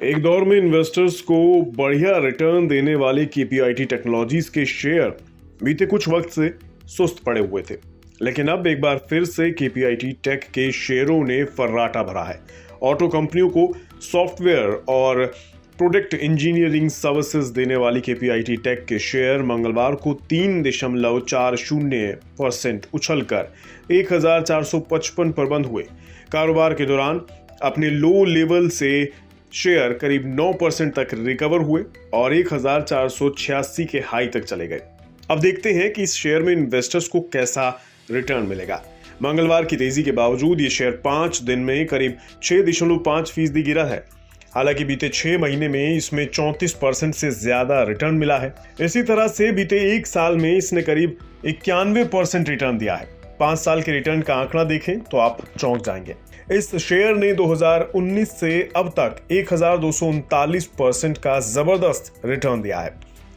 एक दौर में इन्वेस्टर्स को बढ़िया रिटर्न देने वाले केपीआईटी टेक्नोलॉजीज के शेयर बीते कुछ वक्त से सुस्त पड़े हुए थे, लेकिन अब एक बार फिर से केपीआईटी टेक के शेयरों ने फर्राटा भरा है। ऑटो कंपनियों को सॉफ्टवेयर और प्रोडक्ट इंजीनियरिंग सर्विसेज देने वाली केपीआईटी टेक के शेयर मंगलवार को 3.40% उछलकर 1455 पर बंद हुए। कारोबार के दौरान अपने लो लेवल से शेयर करीब 9% तक रिकवर हुए और 1486 के हाई तक चले गए। अब देखते हैं कि इस शेयर में इन्वेस्टर्स को कैसा रिटर्न मिलेगा। मंगलवार की तेजी के बावजूद ये शेयर 5 दिन में करीब 6.5% गिरा है। हालांकि बीते 6 महीने में इसमें 34% से ज्यादा रिटर्न मिला है। इसी तरह से बीते 1 साल में इसने करीब 91% रिटर्न दिया है। 5 साल के रिटर्न का आंकड़ा देखें तो आप चौंक जाएंगे। इस शेयर ने 2019 से अब तक 1239% का जबरदस्त रिटर्न दिया है।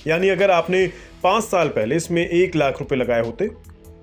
यानी अगर आपने 5 साल पहले इसमें 1 लाख रुपए लगाए होते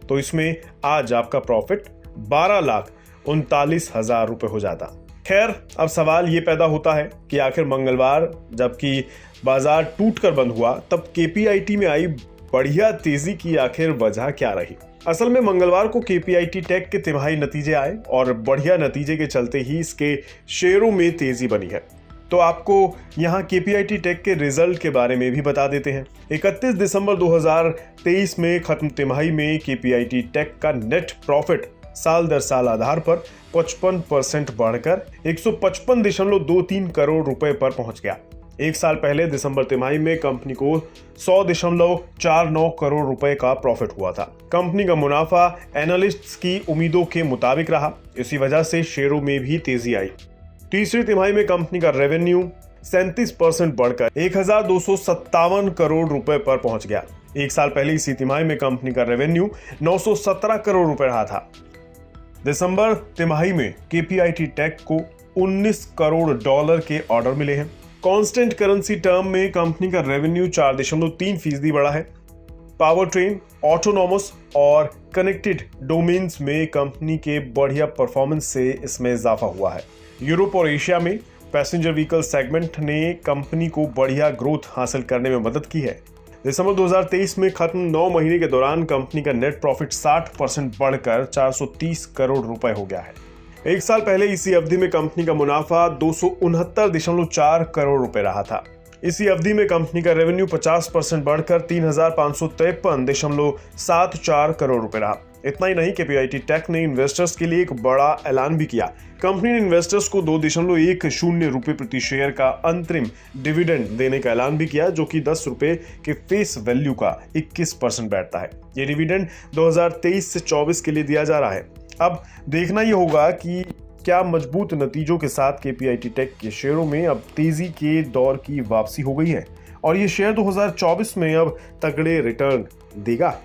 तो इसमें आज आपका प्रॉफिट 12,39,000 रुपए हो जाता। खैर, अब सवाल ये पैदा होता है कि आखिर मंगलवार जबकि बाजार टूटकर बंद हुआ तब केपीआईटी में आई बढ़िया तेजी की आखिर वजह क्या रही। असल में मंगलवार को केपीआईटी टेक के तिमाही नतीजे आए और बढ़िया नतीजे के चलते ही इसके शेयरों में तेजी बनी है। तो आपको यहाँ केपीआईटी टेक के रिजल्ट के बारे में भी बता देते हैं। 31 दिसंबर 2023 में खत्म तिमाही में केपीआईटी टेक का नेट प्रॉफिट साल दर साल आधार पर 55% बढ़कर 155.23 करोड़ रुपए पर पहुंच गया। 1 साल पहले दिसंबर तिमाही में कंपनी को 100.49 करोड़ रुपए का प्रॉफिट हुआ था। कंपनी का मुनाफा एनालिस्ट्स की उम्मीदों के मुताबिक रहा। इसी वजह से शेयरों में भी तेजी आई। तीसरी तिमाही में कंपनी का रेवेन्यू 37% बढ़कर 1257 करोड़ रुपए पर पहुंच गया। 1 साल पहले इसी तिमाही में कंपनी का रेवेन्यू 917 करोड़ रुपए रहा था। दिसंबर तिमाही में केपीआईटी टेक को $19 करोड़ के ऑर्डर मिले हैं। कांस्टेंट करेंसी टर्म में कंपनी का रेवेन्यू 4.3% बढ़ा है। पावर ट्रेन, ऑटोनॉमस और कनेक्टेड डोमेन्स में कंपनी के बढ़िया परफॉर्मेंस से इसमें इजाफा हुआ है। यूरोप और एशिया में पैसेंजर व्हीकल सेगमेंट ने कंपनी को बढ़िया ग्रोथ हासिल करने में मदद की है। दिसंबर 2023 में खत्म 9 महीने के दौरान कंपनी का नेट प्रॉफिट 60% बढ़कर 430 करोड़ रुपए हो गया है। 1 साल पहले इसी अवधि में कंपनी का मुनाफा 269.4 करोड़ रुपए रहा था। इसी अवधि में कंपनी का रेवेन्यू 50% बढ़कर 3,553.74 करोड़ रुपए रहा। इतना ही नहीं, केपीआईटी टेक ने इन्वेस्टर्स के लिए एक बड़ा ऐलान भी किया। कंपनी ने इन्वेस्टर्स को 2.10 रुपए प्रति शेयर का अंतरिम डिविडेंड देने का ऐलान भी किया, जो कि 10 रुपए के फेस वैल्यू का 21% बैठता है। ये डिविडेंड 2023 से 24 के लिए दिया जा रहा है। अब देखना ये होगा कि क्या मजबूत नतीजों के साथ केपीआईटी टेक के शेयरों में अब तेजी के दौर की वापसी हो गई है और ये शेयर 2024 में अब तगड़े रिटर्न देगा।